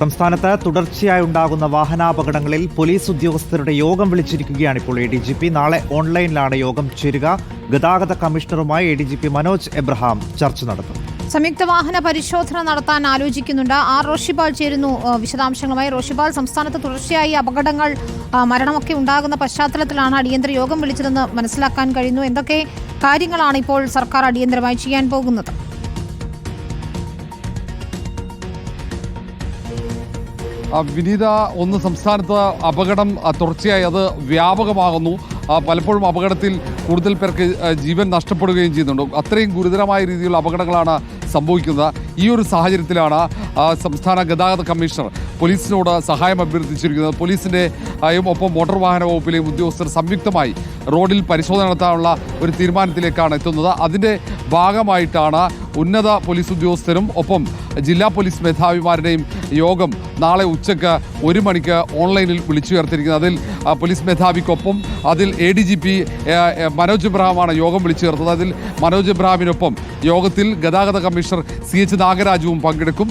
സംസ്ഥാനത്ത് തുടർച്ചയായി ഉണ്ടാകുന്ന വാഹനാപകടങ്ങളിൽ പോലീസ് ഉദ്യോഗസ്ഥരുടെ യോഗം വിളിച്ചിരിക്കുകയാണ് ഇപ്പോൾ ADGP. നാളെ ഓൺലൈനിലാണ് യോഗം ചേരുക. ഗതാഗത കമ്മീഷണറുമായി ADGP മനോജ് എബ്രഹാം ചർച്ച നടത്തും. സംയുക്ത വാഹന പരിശോധന നടത്താൻ ആലോചിക്കുന്നുണ്ട്. റോഷിപാൽ ചേരുന്നു വിശദാംശങ്ങളുമായി. റോഷിപാൽ, സംസ്ഥാനത്ത് തുടർച്ചയായി അപകടങ്ങൾ, മരണമൊക്കെ ഉണ്ടാകുന്ന പശ്ചാത്തലത്തിലാണ് അടിയന്തര യോഗം വിളിച്ചതെന്ന് മനസ്സിലാക്കാൻ കഴിയുന്നു. എന്തൊക്കെ കാര്യങ്ങളാണ് ഇപ്പോൾ സർക്കാർ അടിയന്തരമായി ചെയ്യാൻ പോകുന്നത്? വിനീത, ഒന്ന് സംസ്ഥാനത്ത് അപകടം തുടർച്ചയായി അത് വ്യാപകമാകുന്നു. പലപ്പോഴും അപകടത്തിൽ കൂടുതൽ പേർക്ക് ജീവൻ നഷ്ടപ്പെടുകയും ചെയ്യുന്നുണ്ട്. അത്രയും ഗുരുതരമായ രീതിയിലുള്ള അപകടങ്ങളാണ് സംഭവിക്കുന്നത്. ഈ ഒരു സാഹചര്യത്തിലാണ് സംസ്ഥാന ഗതാഗത കമ്മീഷണർ പോലീസിനോട് സഹായം അഭ്യർത്ഥിച്ചിരിക്കുന്നത്. പോലീസിൻ്റെ ഒപ്പം മോട്ടോർ വാഹന വകുപ്പിലെയും ഉദ്യോഗസ്ഥർ സംയുക്തമായി റോഡിൽ പരിശോധന നടത്താനുള്ള ഒരു തീരുമാനത്തിലേക്കാണ് എത്തുന്നത്. അതിൻ്റെ ഭാഗമായിട്ടാണ് ഉന്നത പോലീസ് ഉദ്യോഗസ്ഥരും ഒപ്പം ജില്ലാ പോലീസ് മേധാവിമാരുടെയും യോഗം നാളെ ഉച്ചയ്ക്ക് 1 മണിക്ക് ഓൺലൈനിൽ വിളിച്ചു ചേർത്തിരിക്കുന്നത്. അതിൽ പോലീസ് മേധാവിക്കൊപ്പം അതിൽ ADGP മനോജ് എബ്രഹാമാണ് യോഗം വിളിച്ചു ചേർത്തത്. അതിൽ മനോജ് എബ്രഹാമിനൊപ്പം യോഗത്തിൽ ഗതാഗത കമ്മീഷണർ CH നാഗരാജുവും പങ്കെടുക്കും.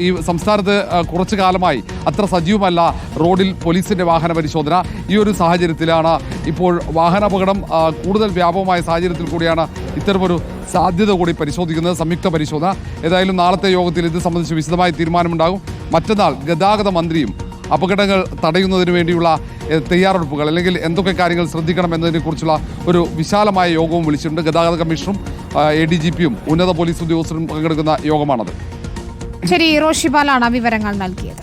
ഈ സംസ്ഥാനത്ത് കുറച്ചു കാലമായി അത്ര സജീവമല്ല റോഡിൽ പോലീസിൻ്റെ വാഹന പരിശോധന. ഈ ഒരു സാഹചര്യത്തിലാണ് ഇപ്പോൾ വാഹനാപകടം കൂടുതൽ വ്യാപകമായ സാഹചര്യത്തിൽ കൂടിയാണ് ഇത്തരമൊരു സാധ്യത കൂടി പരിശോധിക്കുന്നത്, സംയുക്ത പരിശോധന. ഏതായാലും നാളത്തെ യോഗത്തിൽ ഇത് സംബന്ധിച്ച് വിശദമായ തീരുമാനമുണ്ടാകും. മറ്റന്നാൾ ഗതാഗത മന്ത്രിയും അപകടങ്ങൾ തടയുന്നതിന് വേണ്ടിയുള്ള തയ്യാറെടുപ്പുകൾ അല്ലെങ്കിൽ എന്തൊക്കെ കാര്യങ്ങൾ ശ്രദ്ധിക്കണം എന്നതിനെക്കുറിച്ചുള്ള ഒരു വിശാലമായ യോഗവും വിളിച്ചിട്ടുണ്ട്. ഗതാഗത കമ്മീഷണറും ADGPയും ഉന്നത പോലീസ് ഉദ്യോഗസ്ഥരും പങ്കെടുക്കുന്ന യോഗമാണത്. ശരി, റോഷിപാലാണ് വിവരങ്ങൾ നൽകിയത്.